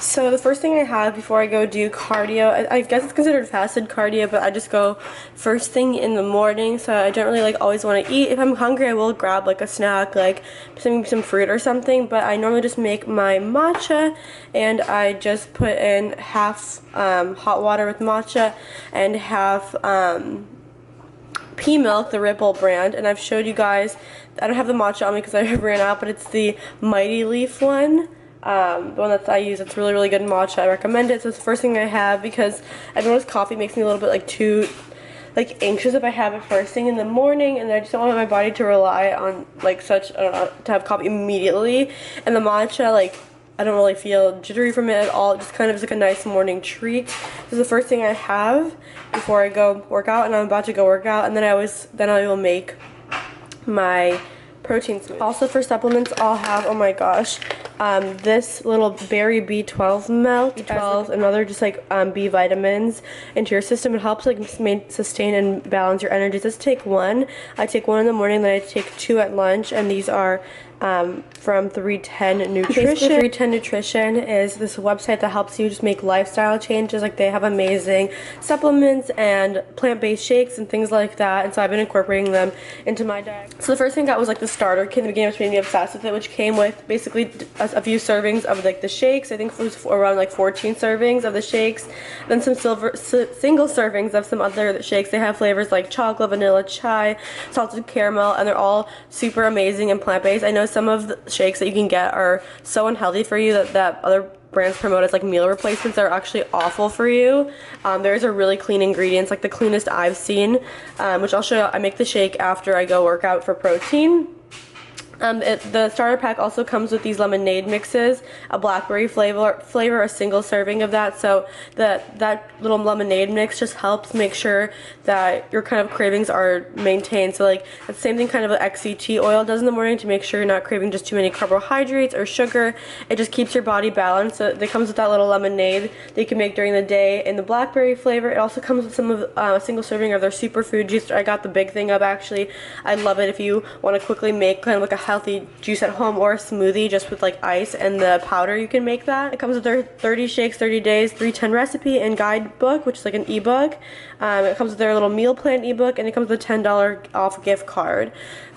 So the first thing I have before I go do cardio, I guess it's considered fasted cardio, but I just go first thing in the morning, so I don't really like always want to eat. If I'm hungry, I will grab like a snack, like some fruit or something, but I normally just make my matcha, and I just put in half hot water with matcha and half pea milk, the Ripple brand, and I've showed you guys. I don't have the matcha on me because I ran out, but it's the Mighty Leaf one. The one that I use. It's really, really good matcha. I recommend it. So it's the first thing I have because I've noticed coffee makes me a little bit like too anxious if I have it first thing in the morning, and I just don't want my body to rely on like such, I don't know, to have coffee immediately. And the matcha, like, I don't really feel jittery from it at all. It just kind of is like a nice morning treat. This is the first thing I have before I go work out, and I'm about to go work out, and then I will make my protein smoothie. Also for supplements, I'll have, oh my gosh, this little berry B12 milk, B12 and other just like B vitamins into your system. It helps like sustain and balance your energy. Just take one. I take one in the morning, then I take 2 at lunch, and these are from 310 Nutrition. Basically, 310 Nutrition is this website that helps you just make lifestyle changes. Like, they have amazing supplements and plant-based shakes and things like that, and so I've been incorporating them into my diet. So the first thing I got was like the starter kit in the beginning, which made me obsessed with it, which came with basically a few servings of like the shakes. I think it was around like 14 servings of the shakes, then some single servings of some other shakes. They have flavors like chocolate, vanilla, chai, salted caramel, and they're all super amazing and plant-based. I know some of the shakes that you can get are so unhealthy for you that other brands promote as like meal replacements. They're actually awful for you. Theirs are really clean ingredients, like the cleanest I've seen, which I'll show you. I make the shake after I go work out for protein. The starter pack also comes with these lemonade mixes, a blackberry flavor, a single serving of that. So that little lemonade mix just helps make sure that your kind of cravings are maintained. So like the same thing kind of like XCT oil does in the morning to make sure you're not craving just too many carbohydrates or sugar. It just keeps your body balanced. So it comes with that little lemonade that you can make during the day in the blackberry flavor. It also comes with some of a single serving of their Superfood juice. I got the big thing of, actually. I love it if you want to quickly make kind of like a healthy juice at home, or a smoothie just with like ice and the powder. You can make that. It comes with their 30 shakes, 30 days, 310 recipe and guidebook, which is like an ebook. It comes with their little meal plan ebook, and it comes with a $10 off gift card.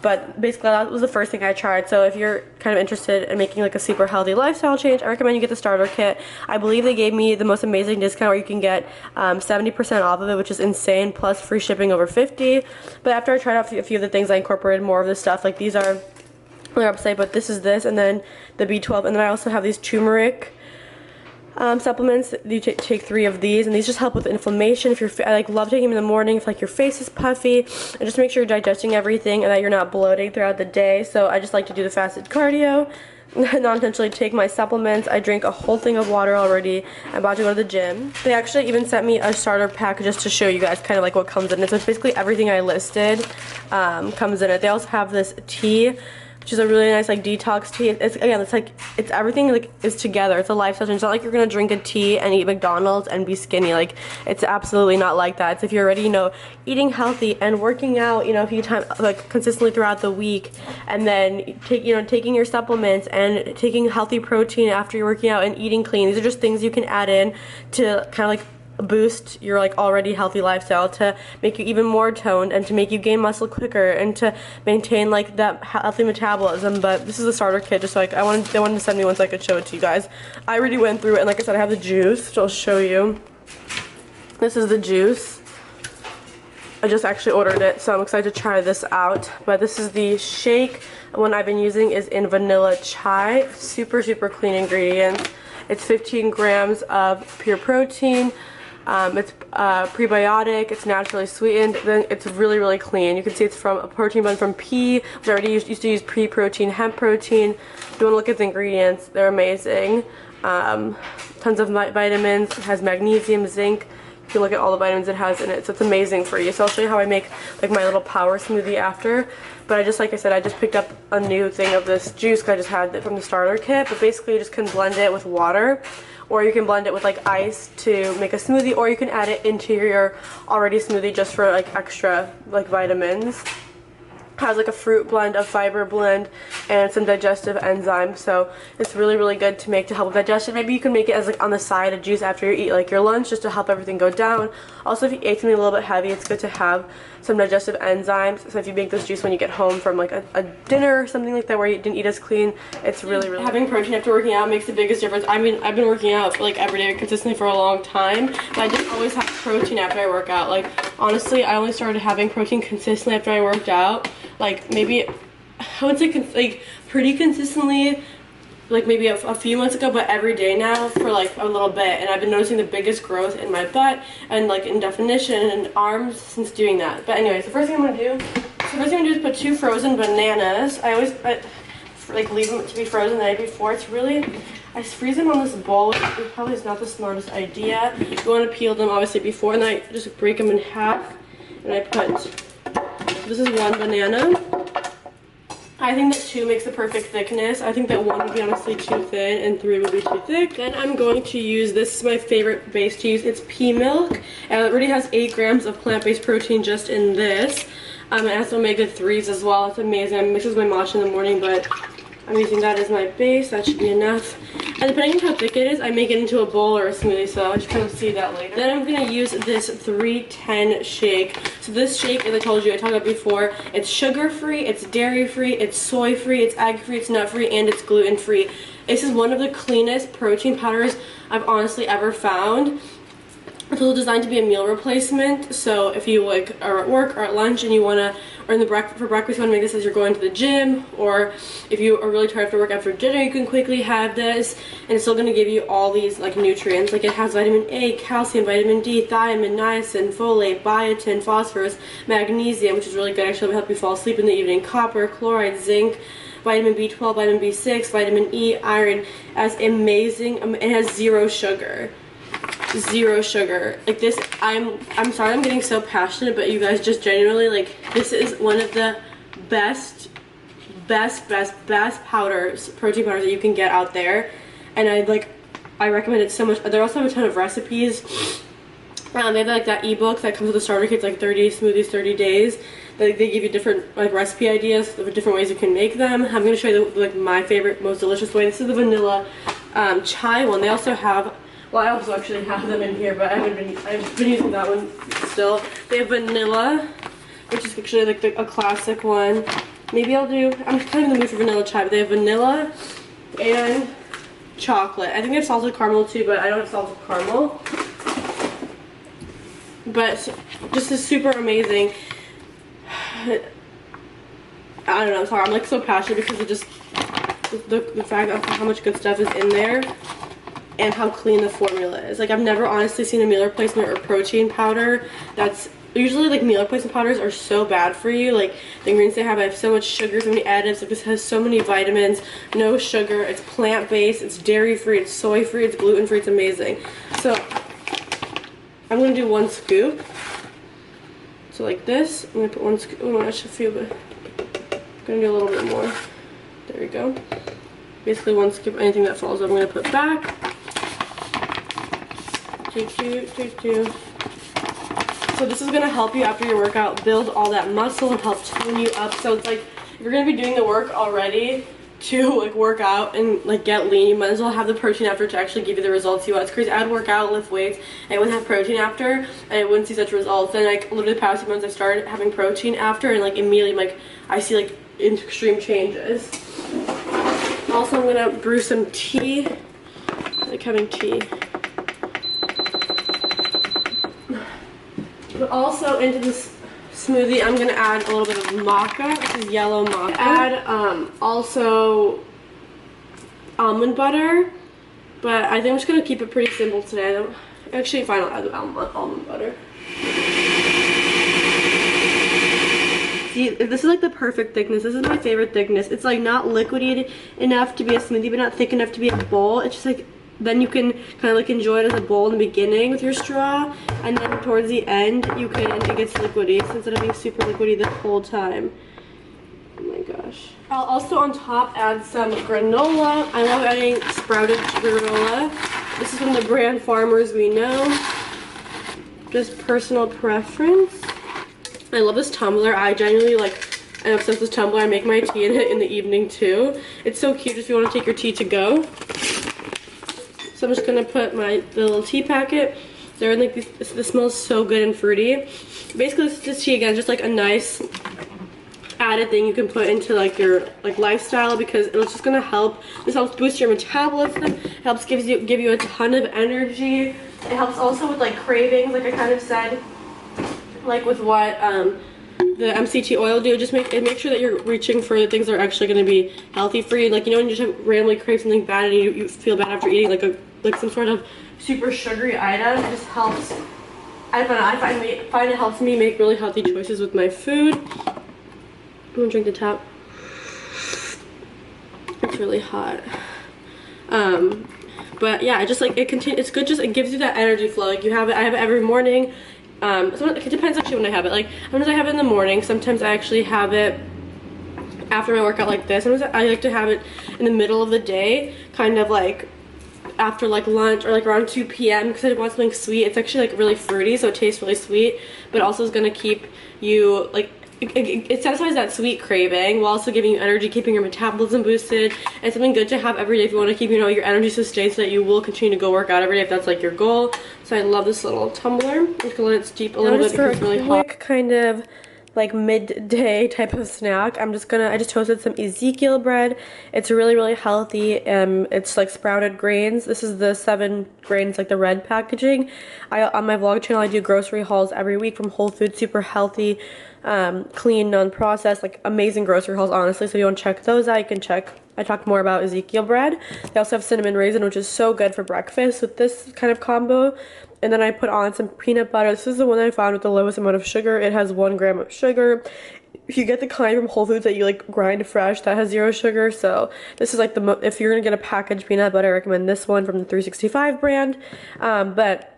But basically that was the first thing I tried. So if you're kind of interested in making like a super healthy lifestyle change, I recommend you get the starter kit. I believe they gave me the most amazing discount where you can get 70% off of it, which is insane, plus free shipping over $50. But after I tried out a few of the things, I incorporated more of this stuff. Like, these are their website, but this is this, and then the B12, and then I also have these turmeric supplements. You take 3 of these, and these just help with inflammation. If I like love taking them in the morning if like your face is puffy, and just make sure you're digesting everything and that you're not bloating throughout the day. So I just like to do the fasted cardio, not intentionally take my supplements. I drink a whole thing of water already. I'm about to go to the gym. They actually even sent me a starter pack just to show you guys kind of like what comes in it. So basically everything I listed comes in it. They also have this tea, which is a really nice like detox tea. It's everything like is together. It's a lifestyle change. It's not like you're gonna drink a tea and eat McDonald's and be skinny. Like, it's absolutely not like that. It's if you're already, you know, eating healthy and working out, you know, a few times like consistently throughout the week, and then taking your supplements and taking healthy protein after you're working out and eating clean. These are just things you can add in to kind of like boost your like already healthy lifestyle, to make you even more toned and to make you gain muscle quicker and to maintain like that healthy metabolism. But this is a starter kit, just like they wanted to send me one so I could show it to you guys. I already went through it, and like I said, I have the juice, which I'll show you. This is the juice. I just actually ordered it, so I'm excited to try this out. But this is the shake. The one I've been using is in vanilla chai. Super clean ingredients. It's 15 grams of pure protein. It's prebiotic, it's naturally sweetened, then it's really clean. You can see it's from a protein blend from pea, which I already used to use pre-protein, hemp protein. If you want to look at the ingredients, they're amazing. Tons of vitamins, it has magnesium, zinc. You can look at all the vitamins it has in it, so it's amazing for you. So I'll show you how I make like my little power smoothie after. But like I said, I just picked up a new thing of this juice because I just had it from the starter kit. But basically you just can blend it with water, or you can blend it with like ice to make a smoothie, or you can add it into your already smoothie just for like extra like vitamins. Has like a fruit blend, a fiber blend, and some digestive enzymes, so it's really good to make to help with digestion. Maybe you can make it as like on the side of juice after you eat like your lunch, just to help everything go down. Also, if you ate something a little bit heavy, it's good to have some digestive enzymes. So if you make this juice when you get home from like a dinner or something like that where you didn't eat as clean, it's really having protein after working out makes the biggest difference. I mean, I've been working out like every day consistently for a long time, but I didn't always have protein after I work out. Like honestly, I only started having protein consistently after I worked out, like maybe I would say like pretty consistently, like maybe a few months ago, but every day now for like a little bit. And I've been noticing the biggest growth in my butt and like in definition and arms since doing that. But anyways, the first thing I'm gonna do is put 2 frozen bananas. I always like leave them to be frozen the night before. It's really, I freeze them on this bowl, which probably is not the smartest idea. You want to peel them obviously before, and then I just break them in half, and I put, this is 1 banana. I think that 2 makes the perfect thickness. I think that 1 would be honestly too thin and 3 would be too thick. Then I'm going to use, this is my favorite base to use, it's pea milk. And it already has 8 grams of plant-based protein just in this. It has omega-3s as well. It's amazing. I mix this with my matcha in the morning, but I'm using that as my base. That should be enough. And depending on how thick it is, I make it into a bowl or a smoothie, so I'll just kind of see that later. Then I'm going to use this 310 shake. So this shake, as I told you, I talked about before, it's sugar-free, it's dairy-free, it's soy-free, it's egg-free, it's nut-free, and it's gluten-free. This is one of the cleanest protein powders I've honestly ever found. It's also designed to be a meal replacement, so if you like are at work or at lunch and you want to, or in the for breakfast you want to make this as you're going to the gym, or if you are really tired after work after dinner, you can quickly have this, and it's still going to give you all these like nutrients. Like it has vitamin A, calcium, vitamin D, thiamine, niacin, folate, biotin, phosphorus, magnesium, which is really good, actually will help you fall asleep in the evening, copper, chloride, zinc, vitamin B12, vitamin B6, vitamin E, iron. As amazing, it has 0 sugar. 0 sugar. Like this, I'm sorry I'm getting so passionate, but you guys, just genuinely, like, this is one of the best powders, protein powders that you can get out there, and I recommend it so much. They also have a ton of recipes. They have like that ebook that comes with the starter kit, like 30 smoothies, 30 days. They give you different like recipe ideas of different ways you can make them. I'm going to show you like my favorite, most delicious way. This is the vanilla chai one. They also have, well, I also actually have them in here, but I've been using that one still. They have vanilla, which is actually like a classic one. Maybe I'm kind of in the mood for vanilla chai, but they have vanilla and chocolate. I think they have salted caramel too, but I don't have salted caramel. But just is super amazing. I don't know, I'm sorry, I'm like so passionate because of just the fact of how much good stuff is in there and how clean the formula is. Like, I've never honestly seen a meal replacement or protein powder that's, usually like meal replacement powders are so bad for you. Like the ingredients they have so much sugar, so many additives. Like this has so many vitamins, no sugar, it's plant-based, it's dairy-free, it's soy-free, it's gluten-free, it's amazing. So I'm gonna do 1 scoop. So like this, I'm gonna put 1 scoop. Oh, I should feel good. I'm gonna do a little bit more. There we go. Basically 1 scoop. Anything that falls, I'm gonna put back. Two. So this is gonna help you after your workout build all that muscle and help tone you up. So it's like if you're gonna be doing the work already to like work out and like get lean, you might as well have the protein after to actually give you the results you want. It's crazy. I'd work out, lift weights, and I wouldn't have protein after, and I wouldn't see such results. And like literally the past few months, I started having protein after, and like immediately, like I see like extreme changes. Also, I'm gonna brew some tea. I like having tea. But also into this smoothie, I'm gonna add a little bit of maca. This is yellow maca. Add also almond butter, but I think I'm just gonna keep it pretty simple today. I don't actually fine. I'll add almond butter. See, this is like the perfect thickness. This is my favorite thickness. It's like not liquidy enough to be a smoothie, but not thick enough to be a bowl. It's just like, then you can kind of like enjoy it as a bowl in the beginning with your straw, and then towards the end it gets liquidy, so instead of being super liquidy the whole time. Oh my gosh. I'll also on top add some granola. I love adding sprouted granola. This is from the brand Farmers We Know. Just personal preference. I love this tumbler. I genuinely like I'm obsessed with this tumbler. I make my tea in it in the evening too. It's so cute if you want to take your tea to go. So I'm just gonna put the little tea packet. They're in like this smells so good and fruity. Basically, this tea again is just like a nice added thing you can put into like your lifestyle, because it's just gonna help. This helps boost your metabolism. It helps give you a ton of energy. It helps also with like cravings, like I kind of said, like with what the MCT oil do. Just make sure that you're reaching for the things that are actually going to be healthy for you. Like, you know, when you just randomly crave something bad and you feel bad after eating like some sort of super sugary item, it just helps. I don't know, I find it helps me make really healthy choices with my food. I'm gonna drink the top. It's really hot. But yeah, just like it's good. Just it gives you that energy flow. Like I have it every morning. It depends actually when I have it. Like sometimes I have it in the morning. Sometimes I actually have it after my workout like this. Sometimes I like to have it in the middle of the day, kind of like after like lunch or like around 2 p.m. because I want something sweet. It's actually like really fruity, so it tastes really sweet, but also is gonna keep you like. It satisfies that sweet craving while also giving you energy, keeping your metabolism boosted, and something good to have every day if you want to keep, you know, your energy sustained so that you will continue to go work out every day if that's like your goal. So I love this little tumbler. I'm just gonna let it steep a little bit because it's really hot. Quick kind of like midday type of snack. I just toasted some Ezekiel bread. It's really healthy. It's like sprouted grains. This is the 7 grains, like the red packaging. On my vlog channel I do grocery hauls every week from Whole Foods, super healthy, clean, non-processed, like amazing grocery hauls, honestly. So if you want to check those out, you can check. I talked more about Ezekiel bread. They also have cinnamon raisin, which is so good for breakfast with this kind of combo. And then I put on some peanut butter. This is the one I found with the lowest amount of sugar. It has 1 gram of sugar. If you get the kind from Whole Foods that you like grind fresh, that has 0 sugar. So this is like if you're gonna get a packaged peanut butter, I recommend this one from the 365 brand. But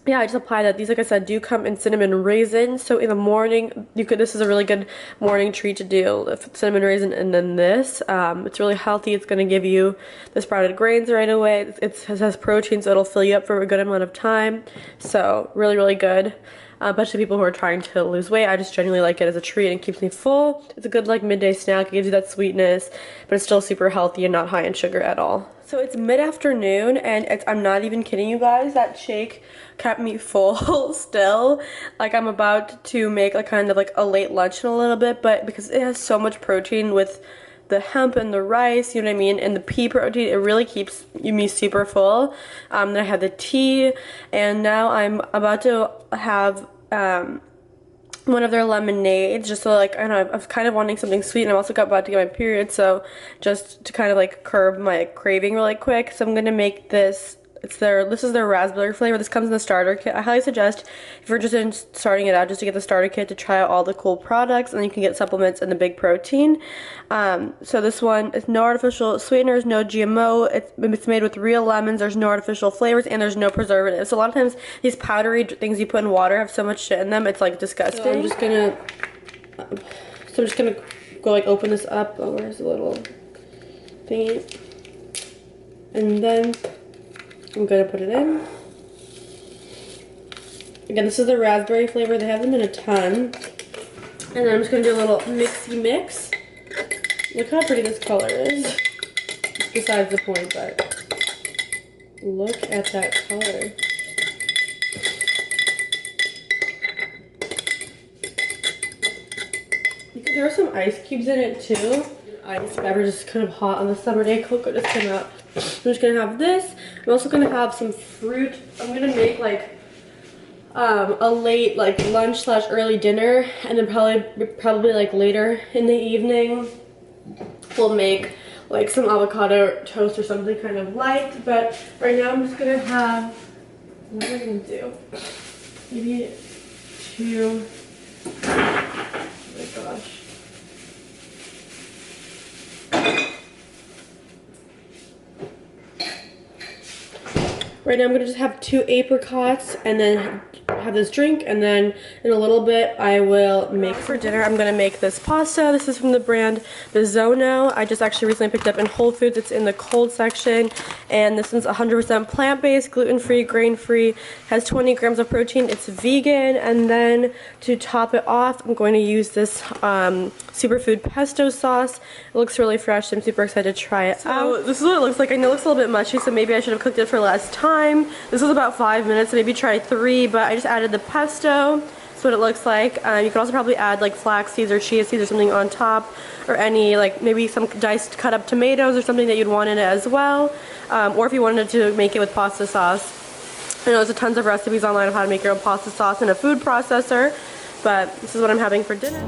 yeah, I just apply that. These, like I said, do come in cinnamon raisin. So in the morning, this is a really good morning treat to do. Cinnamon raisin and then this. It's really healthy. It's going to give you the sprouted grains right away. It has protein, so it'll fill you up for a good amount of time. So really good. Especially people who are trying to lose weight. I just genuinely like it as a treat and it keeps me full. It's a good like midday snack. It gives you that sweetness, but it's still super healthy and not high in sugar at all. So it's mid-afternoon and I'm not even kidding you guys, that shake kept me full still. Like I'm about to make like kind of like a late lunch in a little bit, but because it has so much protein with the hemp and the rice, you know what I mean, and the pea protein, it really keeps me super full. Then I had the tea, and now I'm about to have one of their lemonades, just so like, I don't know, I was kind of wanting something sweet, and I'm also about to get my period, so just to kind of like curb my craving really quick. So I'm gonna make this. This is their raspberry flavor. This comes in the starter kit. I highly suggest if you're interested in starting it out, just to get the starter kit to try out all the cool products, and then you can get supplements and the big protein. So this one is no artificial sweeteners, no GMO. It's made with real lemons. There's no artificial flavors, and there's no preservatives. So a lot of times these powdery things you put in water have so much shit in them. It's like disgusting. So I'm just gonna go like open this up. Oh, where's the little thingy? And then I'm gonna put it in. Again, this is the raspberry flavor. They have them in a ton. And then I'm just gonna do a little mixy mix. Look how pretty this color is. Besides the point, but look at that color. You can throw some ice cubes in it too. Ice beverage is kind of hot on the summer day. Cocoa just came out. I'm just gonna have this. I'm also gonna have some fruit. I'm gonna make like a late like lunch / early dinner, and then probably like later in the evening we'll make like some avocado toast or something kind of light. But right now I'm just gonna have, what am I gonna do? Maybe 2. Oh my gosh. Right now I'm gonna just have 2 apricots and then have this drink, and then in a little bit I will make for dinner. I'm gonna make this pasta. This is from the brand Bisogno. I just actually recently picked up in Whole Foods. It's in the cold section, and this is 100% plant-based, gluten-free, grain-free, has 20 grams of protein. It's vegan. And then to top it off, I'm going to use this Superfood pesto sauce. It looks really fresh. I'm super excited to try it out. This is what it looks like. I know it looks a little bit mushy, so maybe I should have cooked it for less time. This was about 5 minutes, so maybe try 3, but I just added the pesto. That's what it looks like. You could also probably add like flax seeds or chia seeds or something on top, or any, like maybe some diced cut up tomatoes or something that you'd want in it as well. Or if you wanted to make it with pasta sauce. I know there's tons of recipes online of how to make your own pasta sauce in a food processor, but this is what I'm having for dinner.